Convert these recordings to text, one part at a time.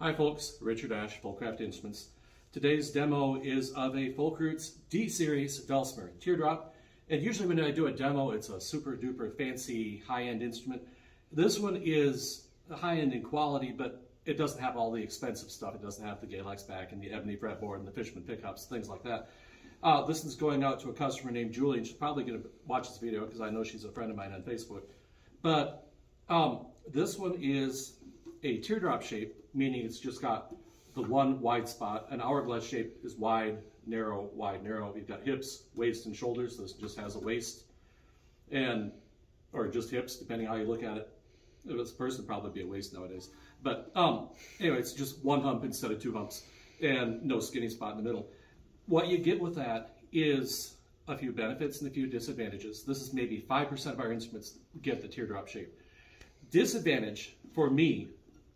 Hi folks, Richard Ash, Folkcraft Instruments. Today's demo is of a FolkRoots D Series dulcimer, teardrop. And usually when I do a demo, it's a super duper fancy high-end instrument. This one is high-end in quality, but it doesn't have all the expensive stuff. It doesn't have the Galax back and the ebony fretboard and the Fishman pickups, things like that. This is going out to a customer named Julie, and she's probably going to watch this video because I know she's a friend of mine on Facebook. But this one is a teardrop shape, meaning it's just got the one wide spot. An hourglass shape is wide, narrow, wide, narrow. You've got hips, waist, and shoulders. This just has a waist, or just hips, depending how you look at it. If it's a person, it'd probably be a waist nowadays. But anyway, it's just one hump instead of two humps, and no skinny spot in the middle. What you get with that is a few benefits and a few disadvantages. This is maybe 5% of our instruments get the teardrop shape. Disadvantage for me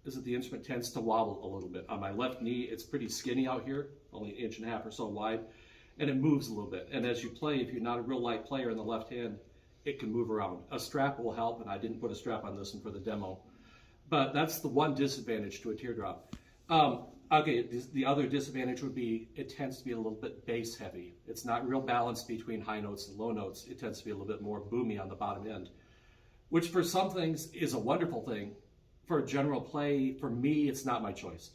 is that the instrument tends to wobble a little bit. On my left knee, it's pretty skinny out here, only 1.5 inches or so wide, and it moves a little bit. And as you play, if you're not a real light player in the left hand, it can move around. A strap will help, and I didn't put a strap on this one for the demo. But that's the one disadvantage to a teardrop. Okay, the other disadvantage would be it tends to be a little bit bass heavy. It's not real balanced between high notes and low notes. It tends to be a little bit more boomy on the bottom end, which for some things is a wonderful thing. For general play, for me, it's not my choice.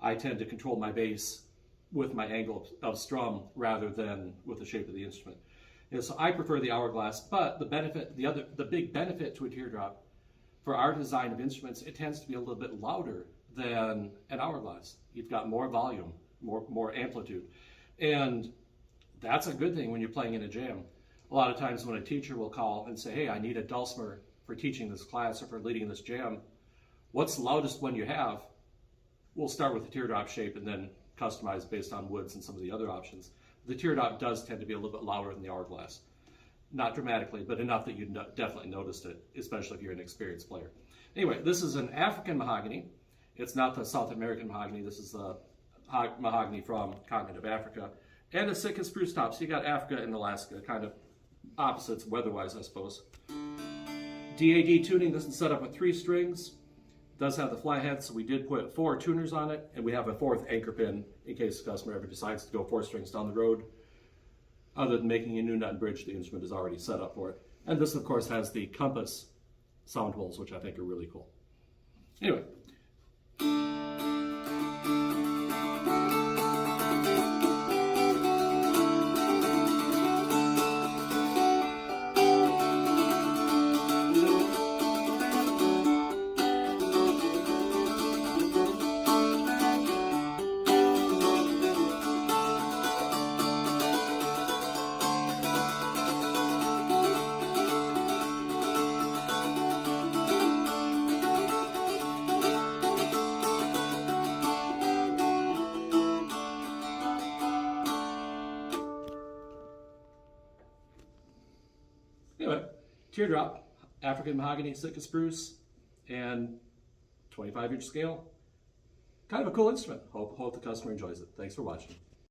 I tend to control my bass with my angle of strum rather than with the shape of the instrument. And so I prefer the hourglass, but the big benefit to a teardrop for our design of instruments, it tends to be a little bit louder than an hourglass. You've got more volume, more amplitude. And that's a good thing when you're playing in a jam. A lot of times when a teacher will call and say, hey, I need a dulcimer for teaching this class or for leading this jam, what's the loudest one you have? We'll start with the teardrop shape and then customize based on woods and some of the other options. The teardrop does tend to be a little bit louder than the hourglass. Not dramatically, but enough that you definitely noticed it, especially if you're an experienced player. Anyway, this is an African mahogany. It's not the South American mahogany. This is the mahogany from continent of Africa. And a Sitka Spruce top. So you got Africa and Alaska, kind of opposites weather-wise, I suppose. DAD tuning. This is set up with 3 strings. Does have the flathead, so we did put 4 tuners on it, and we have a 4th anchor pin in case the customer ever decides to go 4 strings down the road. Other than making a new nut and bridge, the instrument is already set up for it. And this, of course, has the compass sound holes, which I think are really cool. Anyway. Anyway, teardrop, African mahogany, Sitka spruce, and 25-inch scale. Kind of a cool instrument. Hope the customer enjoys it. Thanks for watching.